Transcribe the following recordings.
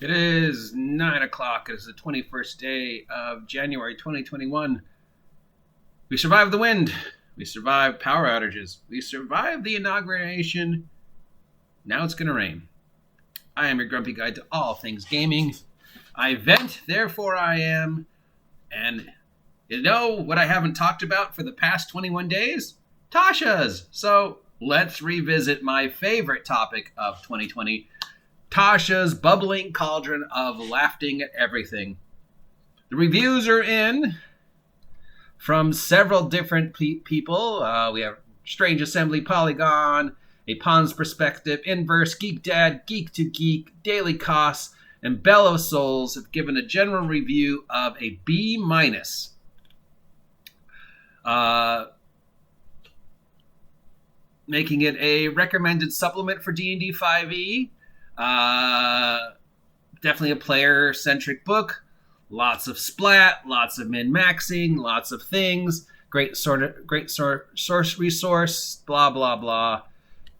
It is 9 o'clock. It is the 21st day of January 2021. We survived the wind. We survived power outages. We survived the inauguration. Now it's going to rain. I am your grumpy guide to all things gaming. I vent, therefore I am. And you know what I haven't talked about for the past 21 days? Tasha's. So let's revisit my favorite topic of 2020. Tasha's bubbling cauldron of laughing at everything. The reviews are in from several different people. We have Strange Assembly, Polygon, A Pawn's Perspective, Inverse, Geek Dad, Geek to Geek, Daily Costs, and Bellow Souls have given a general review of a B-. Making it a recommended supplement for D&D 5e. Definitely a player-centric book. Lots of splat, lots of min-maxing, lots of things. Great source resource, blah, blah, blah.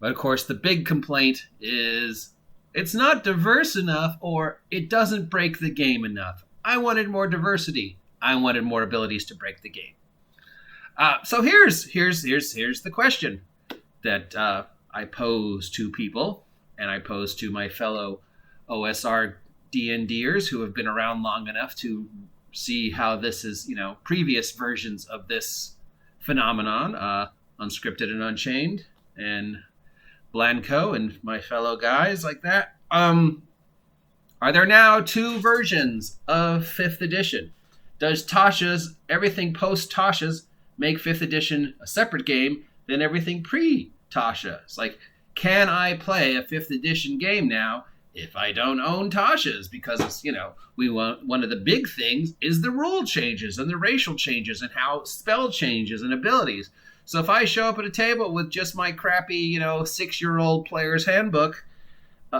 But of course, the big complaint is it's not diverse enough, or it doesn't break the game enough. I wanted more diversity. I wanted more abilities to break the game. So here's the question that I pose to people, and I pose to my fellow OSR D&Ders who have been around long enough to see how this is, previous versions of this phenomenon, Unscripted and Unchained, and Blanco, and my fellow guys like that. Are there now two versions of 5th edition? Does Tasha's, everything post-Tasha's, make 5th edition a separate game than everything pre-Tasha? It's like, can I play a 5th edition game now if I don't own Tasha's? Because it's, we want, one of the big things is the rule changes and the racial changes and how spell changes and abilities. So if I show up at a table with just my crappy, 6-year-old player's handbook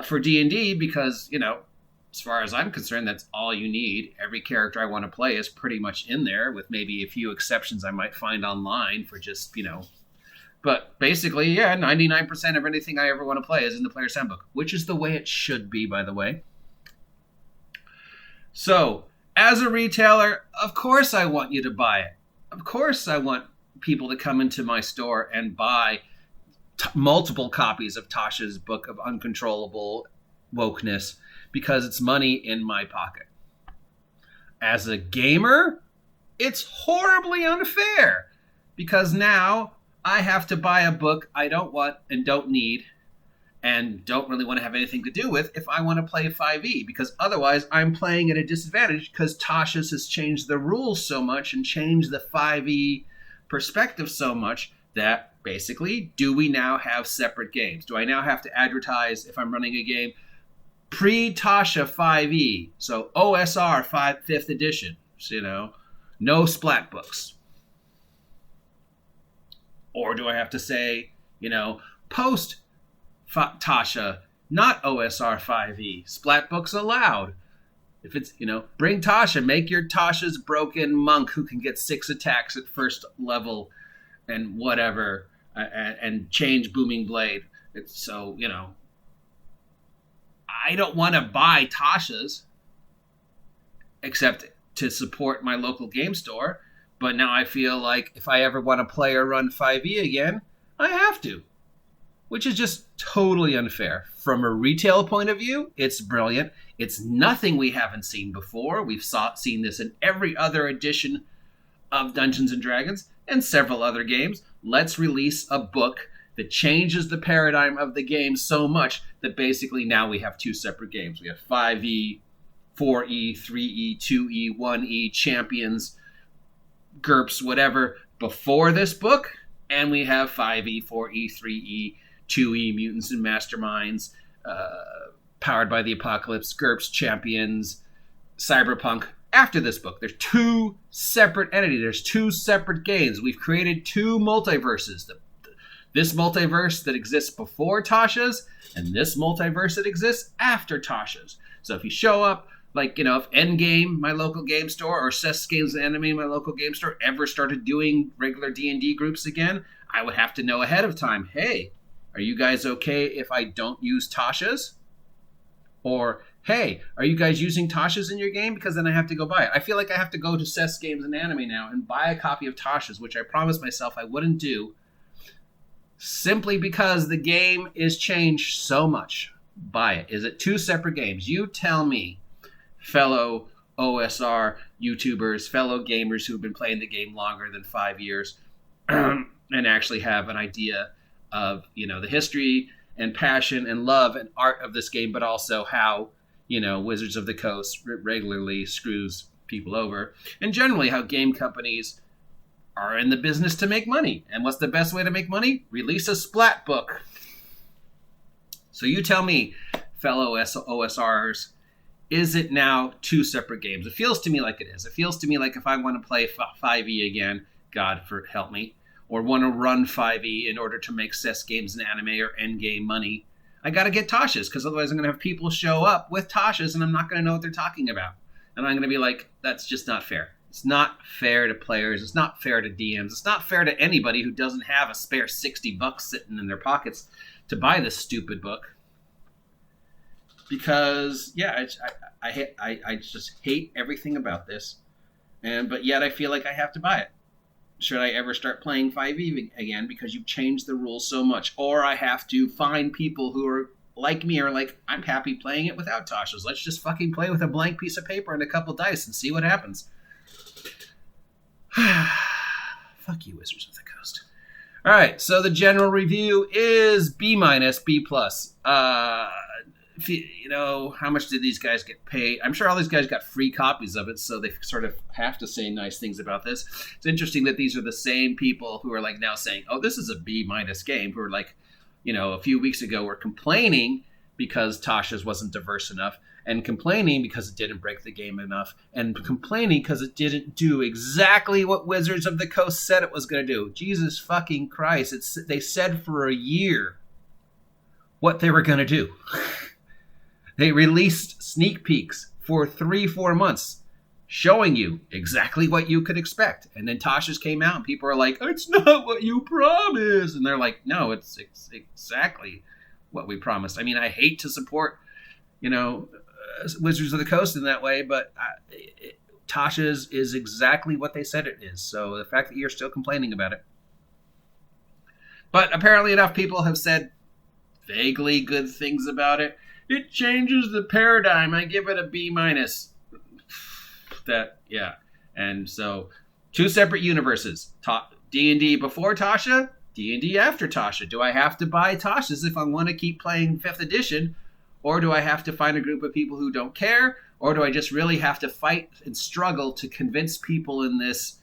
for D&D, because, as far as I'm concerned, that's all you need. Every character I want to play is pretty much in there, with maybe a few exceptions I might find online for just, But basically, 99% of anything I ever want to play is in the player's handbook, which is the way it should be, by the way. So, as a retailer, of course I want you to buy it. Of course I want people to come into my store and buy multiple copies of Tasha's Book of Uncontrollable Wokeness, because it's money in my pocket. As a gamer, it's horribly unfair, because now I have to buy a book I don't want and don't need and don't really want to have anything to do with if I want to play 5e, because otherwise I'm playing at a disadvantage, because Tasha's has changed the rules so much and changed the 5e perspective so much that basically, do we now have separate games? Do I now have to advertise, if I'm running a game, pre-Tasha 5e, so OSR 5th edition, no splat books? Or do I have to say, post Tasha, not OSR 5e, splat books allowed? If it's, bring Tasha, make your Tasha's broken monk who can get 6 attacks at first level and whatever, and change Booming Blade. So, I don't want to buy Tasha's except to support my local game store. But now I feel like if I ever want to play or run 5e again, I have to, which is just totally unfair. From a retail point of view, it's brilliant. It's nothing we haven't seen before. We've seen this in every other edition of Dungeons & Dragons and several other games. Let's release a book that changes the paradigm of the game so much that basically now we have two separate games. We have 5e, 4e, 3e, 2e, 1e, champions, GURPS, whatever, before this book, and we have 5e, 4e, 3e, 2e, mutants and masterminds, powered by the apocalypse, GURPS, champions, cyberpunk, after this book. There's two separate entities. There's two separate games. We've created two multiverses. This multiverse that exists before Tasha's, and this multiverse that exists after Tasha's. So if you show up, if Endgame, my local game store, or Cess Games and Enemy, my local game store, ever started doing regular D&D groups again, I would have to know ahead of time, hey, are you guys okay if I don't use Tasha's? Or, hey, are you guys using Tasha's in your game? Because then I have to go buy it. I feel like I have to go to Cess Games and Anime now and buy a copy of Tasha's, which I promised myself I wouldn't do, simply because the game is changed so much. Buy it. Is it two separate games? You tell me, fellow OSR YouTubers, fellow gamers who've been playing the game longer than 5 years and actually have an idea of, the history and passion and love and art of this game, but also how, Wizards of the Coast regularly screws people over, and generally how game companies are in the business to make money. And what's the best way to make money? Release a splat book. So you tell me, fellow OSRs, is it now two separate games? It feels to me like it is. It feels to me like if I want to play 5e again, God help me, or want to run 5e in order to make Cess Games and Anime or Endgame money, I got to get Tasha's, because otherwise I'm going to have people show up with Tasha's and I'm not going to know what they're talking about. And I'm going to be like, that's just not fair. It's not fair to players. It's not fair to DMs. It's not fair to anybody who doesn't have a spare $60 sitting in their pockets to buy this stupid book. Because, I just hate everything about this. But yet I feel like I have to buy it. Should I ever start playing 5e again, because you've changed the rules so much? Or I have to find people who are like me, or like, I'm happy playing it without Tasha's. Let's just fucking play with a blank piece of paper and a couple dice and see what happens. Fuck you, Wizards of the Coast. All right, so the general review is B-, B+. How much did these guys get paid? I'm sure all these guys got free copies of it, so they sort of have to say nice things about this. It's interesting that these are the same people who are like now saying, oh, this is a B- game, who are like, a few weeks ago were complaining because Tasha's wasn't diverse enough, and complaining because it didn't break the game enough, and complaining because it didn't do exactly what Wizards of the Coast said it was going to do. Jesus fucking Christ. They said for a year what they were going to do. They released sneak peeks for 3-4 months, showing you exactly what you could expect. And then Tasha's came out, and people are like, it's not what you promised. And they're like, no, it's exactly what we promised. I mean, I hate to support, Wizards of the Coast in that way, but Tasha's is exactly what they said it is. So the fact that you're still complaining about it. But apparently enough people have said vaguely good things about it. It changes the paradigm. I give it a B-. And so, two separate universes. D&D before Tasha, D&D after Tasha. Do I have to buy Tasha's if I want to keep playing 5th edition? Or do I have to find a group of people who don't care? Or do I just really have to fight and struggle to convince people in this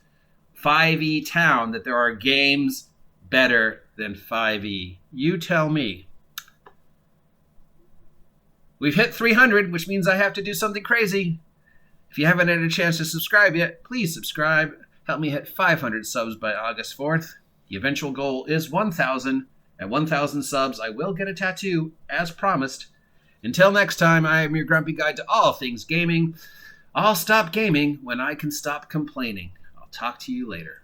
5e town that there are games better than 5e? You tell me. We've hit 300, which means I have to do something crazy. If you haven't had a chance to subscribe yet, please subscribe. Help me hit 500 subs by August 4th. The eventual goal is 1,000. At 1,000 subs, I will get a tattoo, as promised. Until next time, I am your grumpy guide to all things gaming. I'll stop gaming when I can stop complaining. I'll talk to you later.